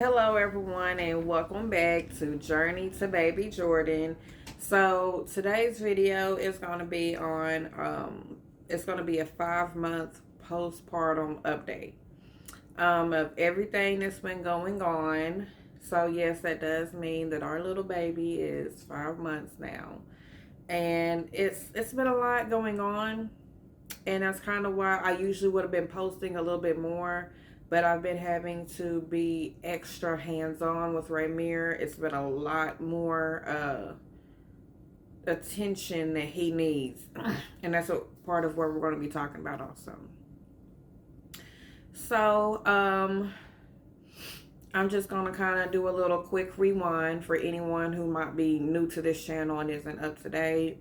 Hello, everyone, and welcome back to Journey to Baby Jordan. So today's video is going to be on it's going to be a 5 month postpartum update of everything that's been going on. So yes, that does mean that our little baby is 5 months now, and it's been a lot going on, and that's kind of why I usually would have been posting a little bit more, but I've been having to be extra hands-on with Raymir. It's been a lot more attention that he needs, and that's a part of what we're going to be talking about also. So I'm just going to kind of do a little quick rewind for anyone who might be new to this channel and isn't up to date.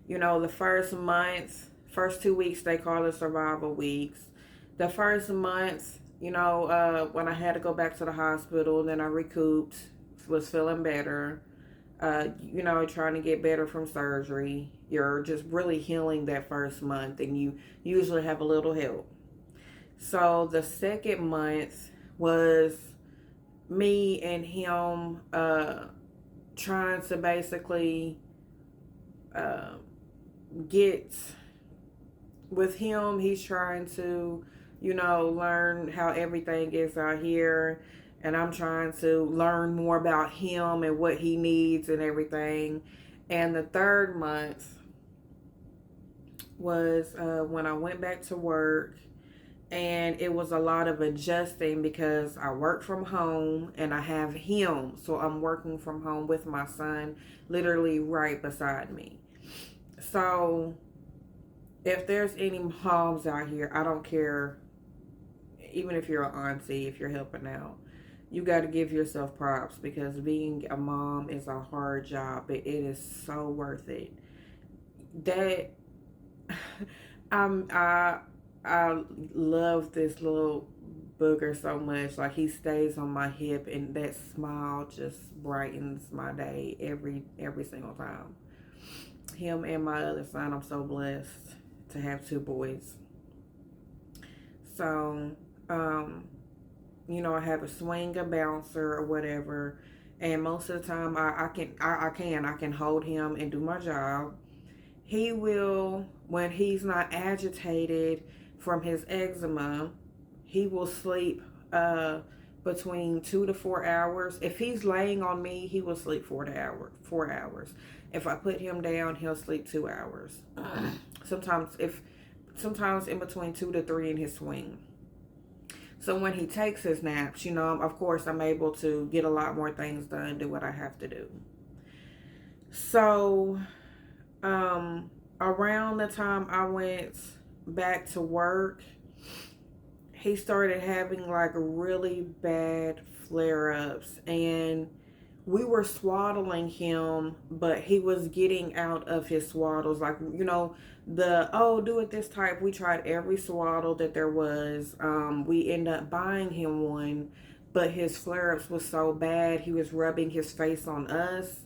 You know, the first 2 weeks, they call it survival weeks. The first month, when I had to go back to the hospital, then I recouped, was feeling better, trying to get better from surgery. You're just really healing that first month, and you usually have a little help. So the second month was me and him trying to basically uh, get with him. He's trying to, learn how everything is out here. And I'm trying to learn more about him and what he needs and everything. And the third month was when I went back to work. And it was a lot of adjusting because I work from home and I have him. So I'm working from home with my son literally right beside me. So if there's any moms out here, I don't care, even if you're an auntie, if you're helping out, you got to give yourself props because being a mom is a hard job, but it is so worth it. That I'm I love this little booger so much. Like, he stays on my hip, and that smile just brightens my day every single time. Him and my other son, I'm so blessed to have two boys. So, I have a swing, a bouncer, or whatever, and most of the time I can hold him and do my job. He will, when he's not agitated from his eczema, he will sleep between 2 to 4 hours. If he's laying on me, he will sleep 4 hours. If I put him down, he'll sleep 2 hours. Sometimes if sometimes in between 2 to 3 in his swing. So when he takes his naps, of course I'm able to get a lot more things done, do what I have to do. So around the time I went back to work, he started having like really bad flare-ups, and we were swaddling him, but he was getting out of his swaddles. Like, the, oh, do it this type. We tried every swaddle that there was. We ended up buying him one, but his flare-ups was so bad, he was rubbing his face on us,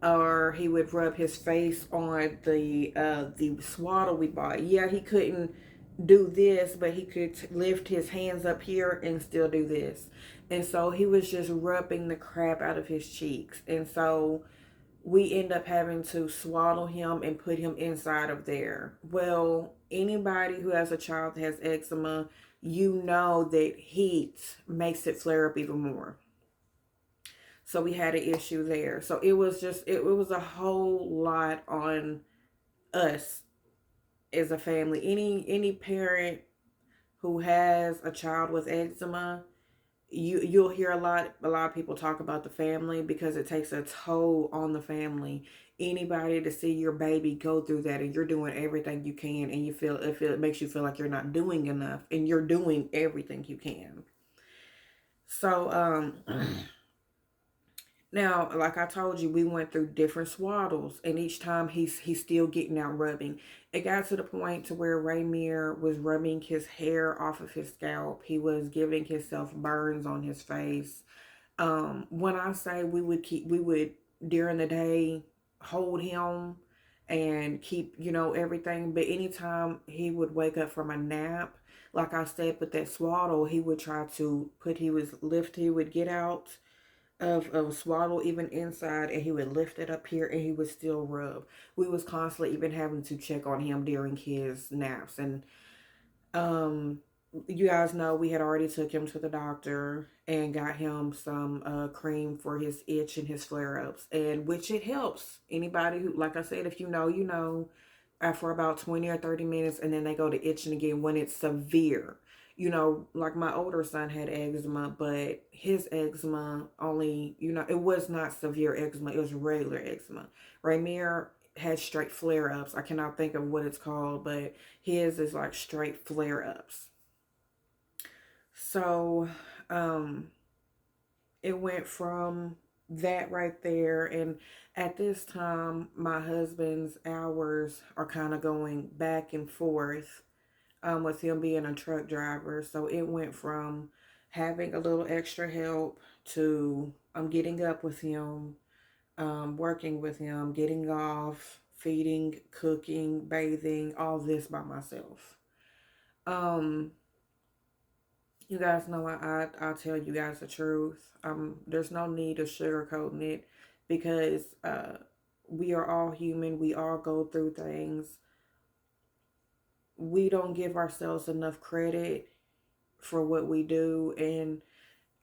or he would rub his face on the swaddle we bought. Yeah, he couldn't do this, but he could lift his hands up here and still do this. And so he was just rubbing the crap out of his cheeks. And so we end up having to swaddle him and put him inside of there. Well, anybody who has a child that has eczema, you know that heat makes it flare up even more. So we had an issue there. So it was a whole lot on us as a family. Any parent who has a child with eczema, you'll hear a lot of people talk about the family because it takes a toll on the family. Anybody to see your baby go through that, and you're doing everything you can, and it makes you feel like you're not doing enough, and you're doing everything you can. So now, like I told you, we went through different swaddles, and each time he's still getting out rubbing. It got to the point to where Raymir was rubbing his hair off of his scalp. He was giving himself burns on his face. When I say we would during the day hold him and keep, everything. But anytime he would wake up from a nap, like I said, with that swaddle, he would try to he would get out of Swaddle even inside, and he would lift it up here and he would still rub. We was constantly even having to check on him during his naps. And um you guys know we had already took him to the doctor and got him some cream for his itch and his flare-ups, and which it helps. Anybody who, like I said, if you know, you know, for about 20 or 30 minutes, and then they go to itching again when it's severe. You know, like my older son had eczema, but his eczema only, you know, it was not severe eczema, it was regular eczema. Rainier had straight flare ups. I cannot think of what it's called, but his is like straight flare ups. So, um, it went from that right there. And at this time, my husband's hours are kind of going back and forth, with him being a truck driver. So it went from having a little extra help to getting up with him, working with him, getting off, feeding, cooking, bathing, all this by myself. Um, you guys know I'll tell you guys the truth. There's no need of sugarcoating it, because we are all human. We all go through things. We don't give ourselves enough credit for what we do, and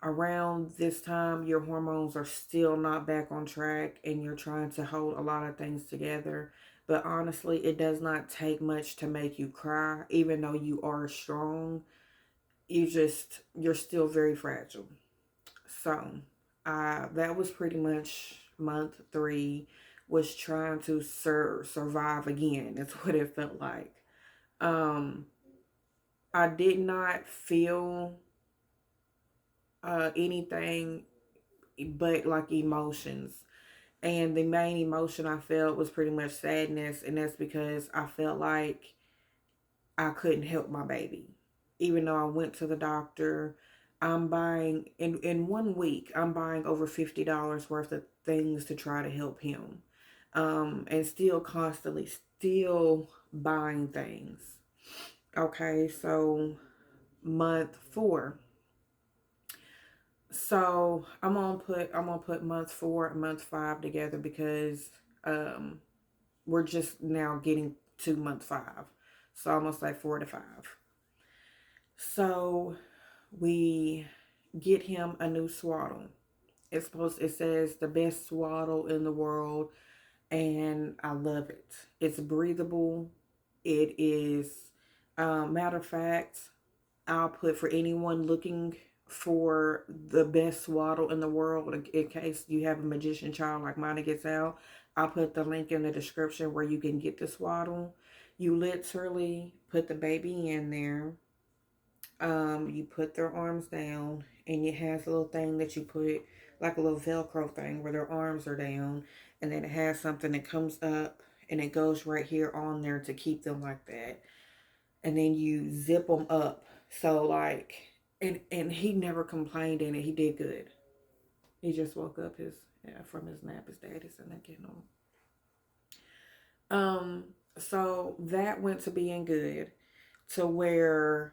around this time your hormones are still not back on track and you're trying to hold a lot of things together. But honestly, it does not take much to make you cry. Even though you are strong, you're still very fragile. So that was pretty much month 3, was trying to survive again. That's what it felt like. um I did not feel anything but like emotions. And the main emotion I felt was pretty much sadness, and that's because I felt like I couldn't help my baby. Even though I went to the doctor, I'm buying in 1 week, I'm buying over $50 worth of things to try to help him. And still constantly still buying things. Okay, so month 4. So I'm gonna put month 4 and month 5 together, because um we're just now getting to month 5. So almost like 4 to 5. So we get him a new swaddle. It says the best swaddle in the world, and I love it. It's breathable. It is, matter of fact, I'll put, for anyone looking for the best swaddle in the world, in case you have a magician child like mine that gets out, I'll put the link in the description where you can get the swaddle. You literally put the baby in there. You put their arms down, and it has a little thing that you put, like a little Velcro thing where their arms are down, and then it has something that comes up and it goes right here on there to keep them like that. And then you zip them up. So like, and he never complained in it. He did good. He just woke up from his nap. His daddy's in there getting him. Um, so that went to being good, to where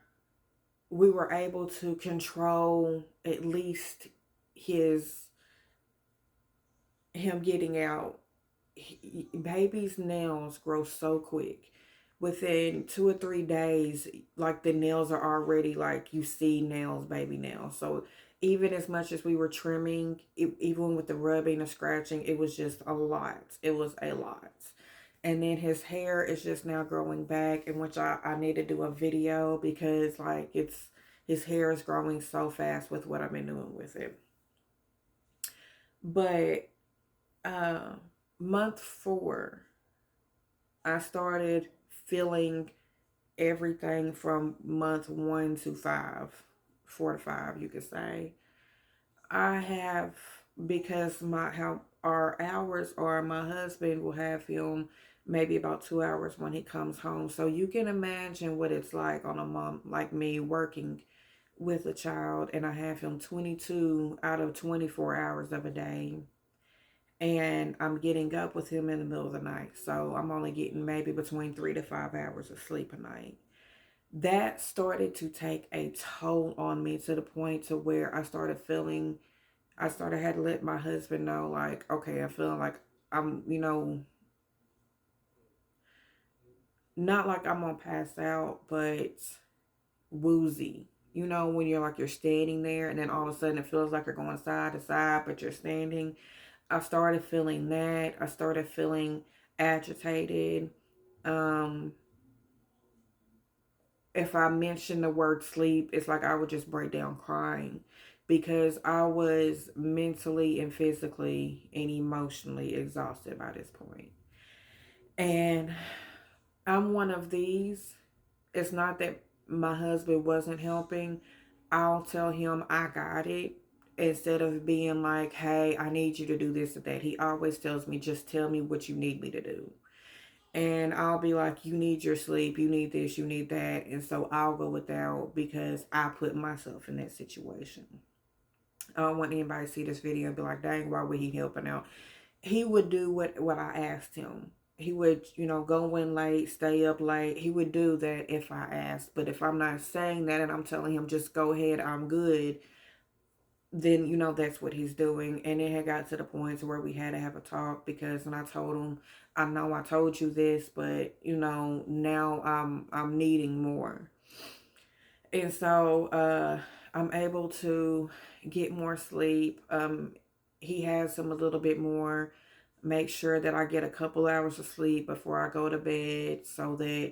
we were able to control at least his him getting out. Baby's nails grow so quick. Within 2 or 3 days, like, the nails are already, like, you see nails, baby nails. So even as much as we were trimming, even with the rubbing and scratching, it was just a lot. It was a lot. And then his hair is just now growing back, in which I need to do a video, because like his hair is growing so fast with what I've been doing with it. But uh month 4, I started feeling everything from month 1 to 5, 4 to 5, you could say. I have, because my how our hours are, my husband will have him maybe about 2 hours when he comes home. So you can imagine what it's like on a mom like me working with a child, and I have him 22 out of 24 hours of a day. And I'm getting up with him in the middle of the night. So I'm only getting maybe between 3 to 5 hours of sleep a night. That started to take a toll on me to the point to where I started had to let my husband know, like, okay, I'm feeling like I'm, not like I'm gonna pass out, but woozy. When you're standing there and then all of a sudden it feels like you're going side to side, but you're standing. I started feeling that. I started feeling agitated. Um, if I mentioned the word sleep, it's like I would just break down crying because I was mentally and physically and emotionally exhausted by this point. And I'm one of these. It's not that my husband wasn't helping. I'll tell him I got it instead of being like, hey, I need you to do this or that. He always tells me, just tell me what you need me to do. And I'll be like, you need your sleep, you need this, you need that. And so I'll go without because I put myself in that situation. I don't want anybody to see this video and be like, dang, why would he helping out? He would do what I asked him. He would, go in late, stay up late. He would do that if I asked. But if I'm not saying that and I'm telling him, just go ahead, I'm good, then, that's what he's doing. And it had got to the point where we had to have a talk because when I told him, I know I told you this, but, now I'm needing more. And so I'm able to get more sleep. He has him a little bit more. Make sure that I get a couple hours of sleep before I go to bed so that,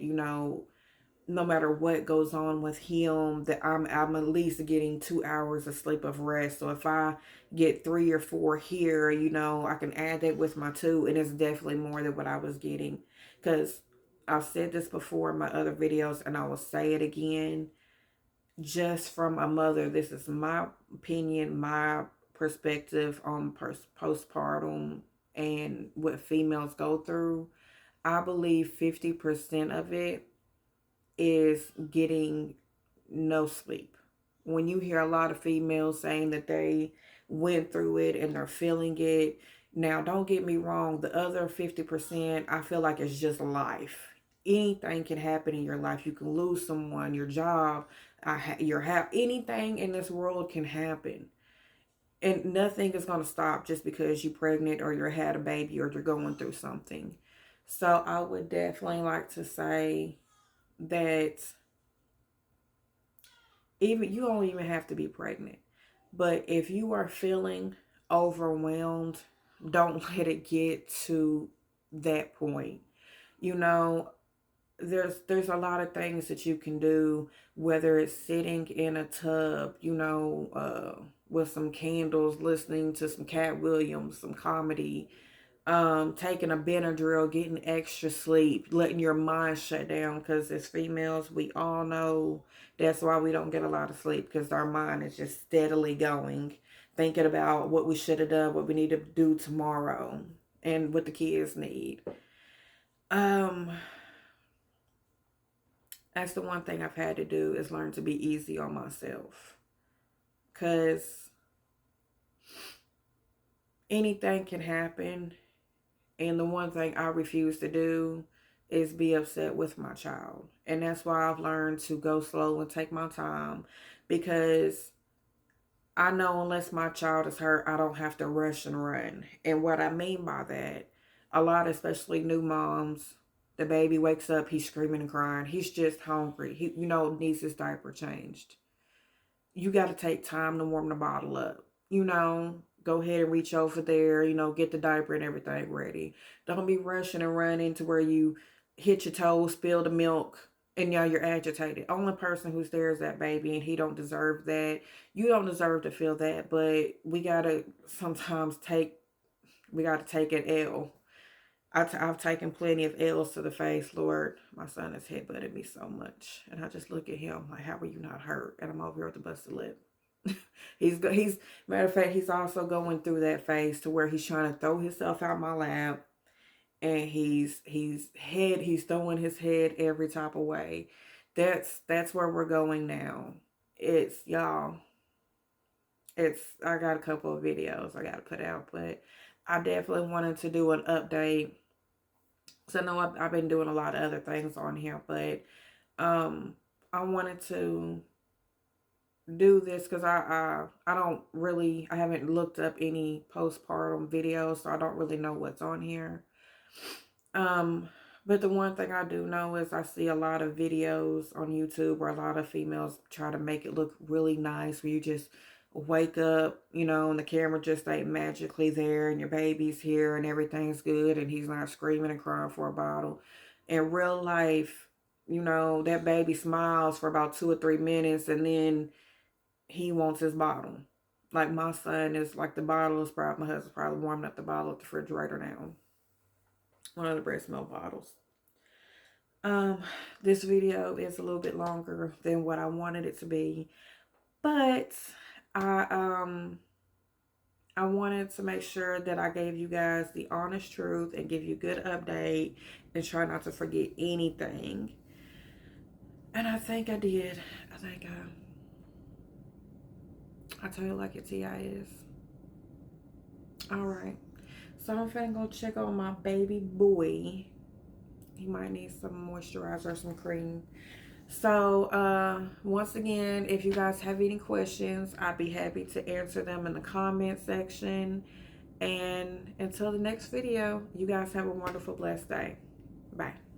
no matter what goes on with him, that I'm at least getting 2 hours of sleep of rest. So if I get 3 or 4 here, I can add that with my two, and it's definitely more than what I was getting. Because I've said this before in my other videos, and I will say it again just from a mother. This is my opinion, my perspective on postpartum and what females go through. I believe 50% of it is getting no sleep. When you hear a lot of females saying that they went through it and they're feeling it, now don't get me wrong, the other 50% I feel like it's just life. Anything can happen in your life. You can lose someone, your job, anything in this world can happen. And nothing is going to stop just because you're pregnant or you had a baby or you're going through something. So I would definitely like to say that even you don't even have to be pregnant. But if you are feeling overwhelmed, don't let it get to that point. You know, there's a lot of things that you can do, whether it's sitting in a tub, with some candles, listening to some Cat Williams, some comedy, taking a Benadryl, getting extra sleep, letting your mind shut down. Because as females, we all know that's why we don't get a lot of sleep, because our mind is just steadily going, thinking about what we should have done, what we need to do tomorrow, and what the kids need. Um, that's the one thing I've had to do is learn to be easy on myself, because anything can happen. And the one thing I refuse to do is be upset with my child. And that's why I've learned to go slow and take my time, because I know unless my child is hurt, I don't have to rush and run. And what I mean by that, a lot, especially new moms, the baby wakes up, he's screaming and crying. He's just hungry. He, needs his diaper changed. You got to take time to warm the bottle up. Go ahead and reach over there, get the diaper and everything ready. Don't be rushing and running to where you hit your toes, spill the milk, and now you're agitated. Only person who's there is that baby, and he don't deserve that. You don't deserve to feel that, but we gotta take an L. I've taken plenty of L's to the face. Lord, my son has headbutted me so much. And I just look at him like, how are you not hurt? And I'm over here with the busted lip. he's matter of fact, he's also going through that phase to where he's trying to throw himself out my lap, and he's throwing his head every type of way. That's where we're going now. It's y'all. I got a couple of videos I got to put out, but I definitely wanted to do an update. So I know I've been doing a lot of other things on here, but I wanted to do this because I don't really, I haven't looked up any postpartum videos, so I don't really know what's on here. Um, but the one thing I do know is I see a lot of videos on YouTube where a lot of females try to make it look really nice, where you just wake up, you know, and the camera just ain't magically there and your baby's here and everything's good and he's not screaming and crying for a bottle. In real life, you know, that baby smiles for about 2 or 3 minutes and then he wants his bottle. Like my son is like the bottle is probably, my husband's probably warming up the bottle at the refrigerator now. One of the breast milk bottles. Um, this video is a little bit longer than what I wanted it to be, but I um I wanted to make sure that I gave you guys the honest truth and give you a good update and try not to forget anything. And I think I did. I think I tell you like your TI is. All right. So I'm finna go check on my baby boy. He might need some moisturizer, some cream. So once again, if you guys have any questions, I'd be happy to answer them in the comment section. And until the next video, you guys have a wonderful, blessed day. Bye.